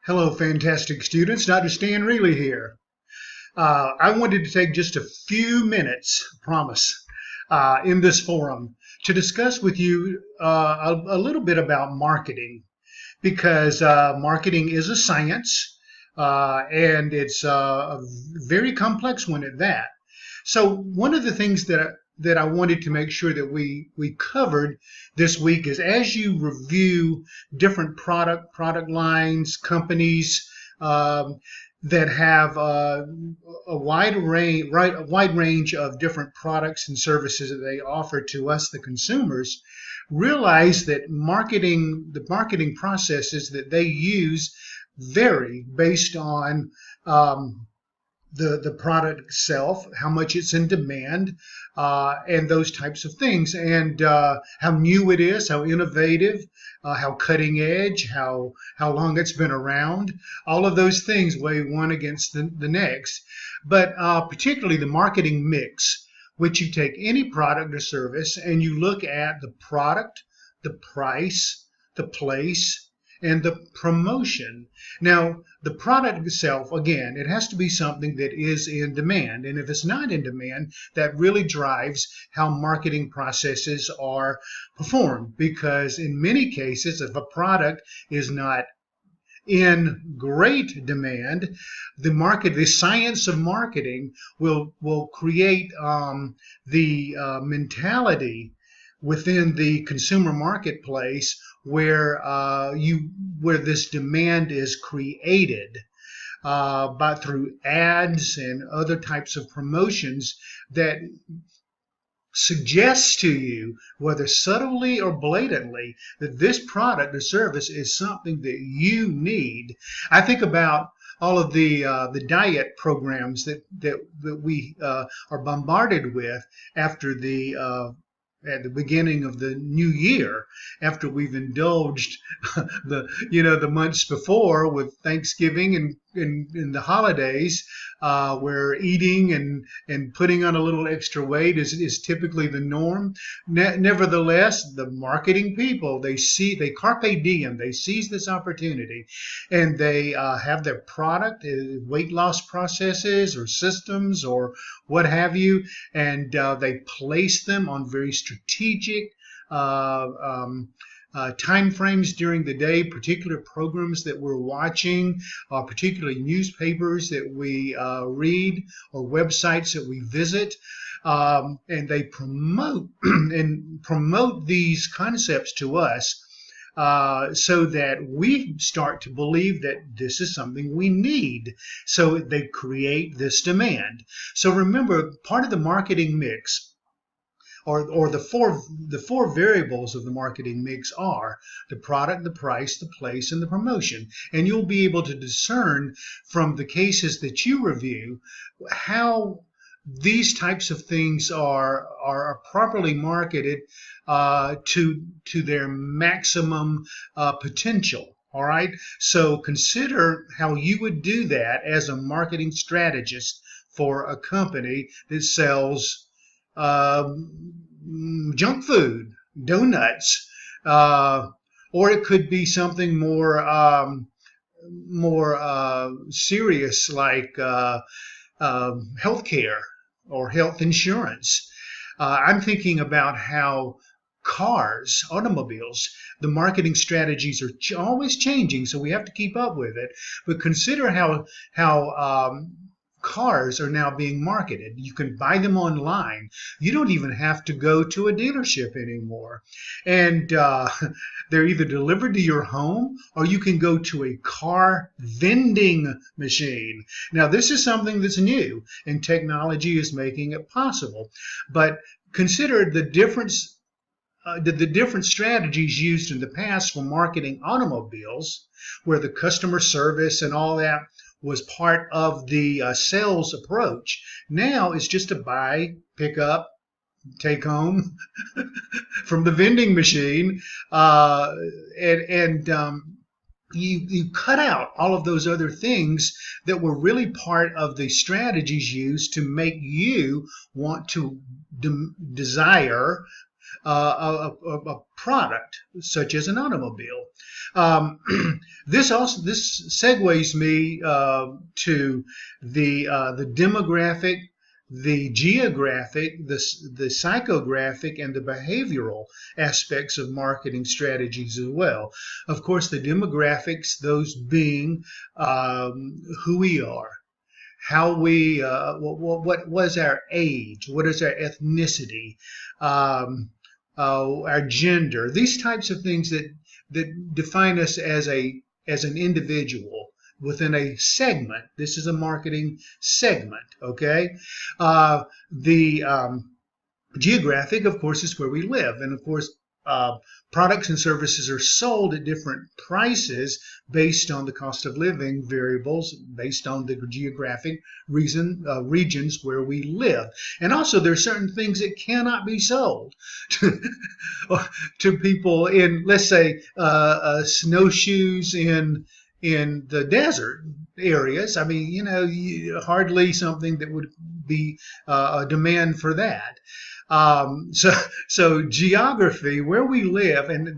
Hello, fantastic students. Dr. Stan Reilly here. I wanted to take just a few minutes, promise, in this forum to discuss with you a little bit about marketing, because marketing is a science and it's a very complex one at that. So one of the things that I wanted to make sure that we covered this week is, as you review different product lines, companies that have a wide range of different products and services that they offer to us, the consumers, realize that the marketing processes that they use vary based on the product itself, how much it's in demand, and those types of things, and how new it is, how innovative, how cutting edge, how long it's been around. All of those things weigh one against the next. But particularly the marketing mix, which you take any product or service and you look at the product, the price, the place, and the promotion. Now, the product itself, again, it has to be something that is in demand. And if it's not in demand, that really drives how marketing processes are performed. Because in many cases, if a product is not in great demand, the science of marketing will create the mentality within the consumer marketplace where this demand is created through ads and other types of promotions that suggests to you, whether subtly or blatantly, that this product or service is something that you need. I think about all of the diet programs that we are bombarded with at the beginning of the new year, after we've indulged the months before with Thanksgiving and the holidays, where eating and putting on a little extra weight is typically the norm. Nevertheless, the marketing people, they carpe diem, they seize this opportunity, and they have their product, weight loss processes or systems or what have you, and they place them on very strategic time frames during the day, particular programs that we're watching, particularly newspapers that we read or websites that we visit, and they promote and promote these concepts to us so that we start to believe that this is something we need. So they create this demand. So remember, part of the marketing mix, or the four variables of the marketing mix, are the product, the price, the place, and the promotion. And you'll be able to discern from the cases that you review how these types of things are properly marketed to their maximum potential. All right, so consider how you would do that as a marketing strategist for a company that sells junk food, donuts, or it could be something more serious, like healthcare or health insurance. I'm thinking about how cars, automobiles, the marketing strategies are always changing, so we have to keep up with it. But consider how cars are now being marketed. You can buy them online. You don't even have to go to a dealership anymore. And they're either delivered to your home, or you can go to a car vending machine. Now, this is something that's new, and technology is making it possible. But consider the difference. The different strategies used in the past for marketing automobiles, where the customer service and all that was part of the sales approach. Now it's just to buy, pick up, take home from the vending machine, you cut out all of those other things that were really part of the strategies used to make you want to desire a product such as an automobile. Um, this segues me to the demographic, the geographic, the psychographic, and the behavioral aspects of marketing strategies as well. Of course, the demographics, those being who we are, how we, what was our age, what is our ethnicity, our gender, these types of things that define us as an individual within a segment. This is a marketing segment, okay? The geographic, of course, is where we live. And of course, products and services are sold at different prices based on the cost of living variables, based on the geographic regions where we live. And also, there are certain things that cannot be sold to people in, let's say, snowshoes in the desert areas. I mean, you know, hardly something that would be a demand for that. So geography, where we live, and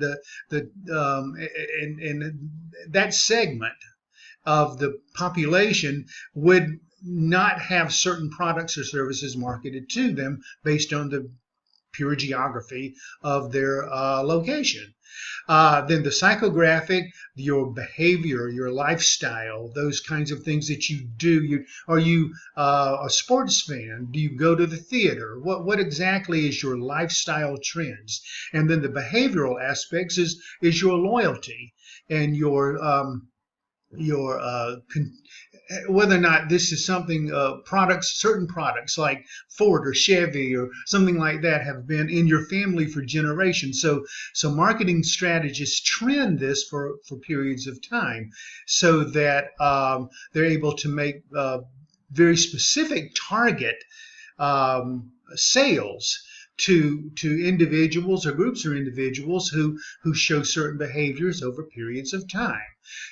that segment of the population would not have certain products or services marketed to them based on the pure geography of their location. Then the psychographic, your behavior, your lifestyle, those kinds of things that you do. Are you a sports fan? Do you go to the theater? What exactly is your lifestyle trends? And then the behavioral aspects is your loyalty and your whether or not this is something, certain products like Ford or Chevy or something like that have been in your family for generations. So marketing strategists trend this for periods of time so that they're able to make very specific target sales to individuals or groups of individuals who show certain behaviors over periods of time.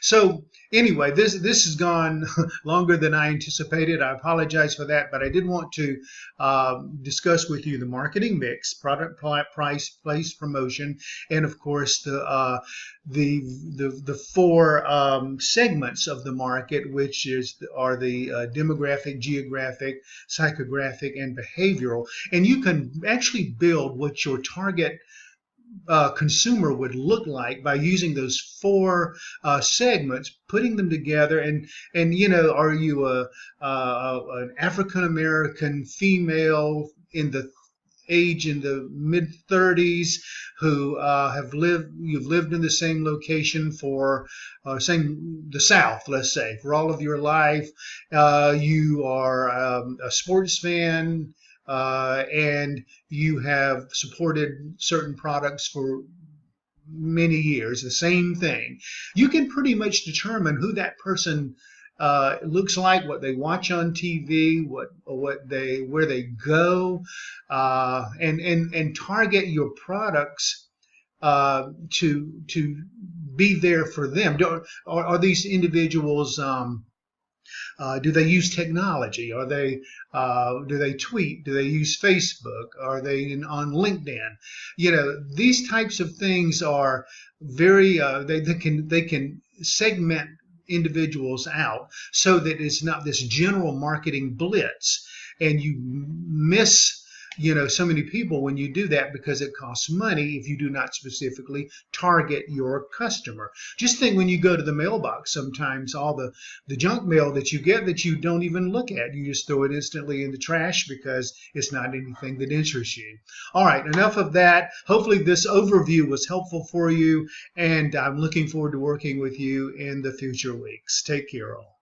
So anyway, this has gone longer than I anticipated. I apologize for that, but I did want to discuss with you the marketing mix, product, price, place, promotion, and of course the four segments of the market, which are the demographic, geographic, psychographic, and behavioral. And you can actually build what your target consumer would look like by using those four segments, putting them together, and you know, are you an African American female in the mid-30s who you've lived in the same location for the South, let's say, for all of your life. You are a sports fan. And you have supported certain products for many years, the same thing. You can pretty much determine who that person looks like, what they watch on TV, where they go, and target your products to be there for them. Are these individuals? Do they use technology? Do they tweet? Do they use Facebook? Are they on LinkedIn? You know, these types of things are very, they can segment individuals out so that it's not this general marketing blitz, and you miss, you know, so many people when you do that because it costs money if you do not specifically target your customer. Just think, when you go to the mailbox, sometimes all the junk mail that you get that you don't even look at, you just throw it instantly in the trash because it's not anything that interests you. All right, enough of that. Hopefully this overview was helpful for you, and I'm looking forward to working with you in the future weeks. Take care all.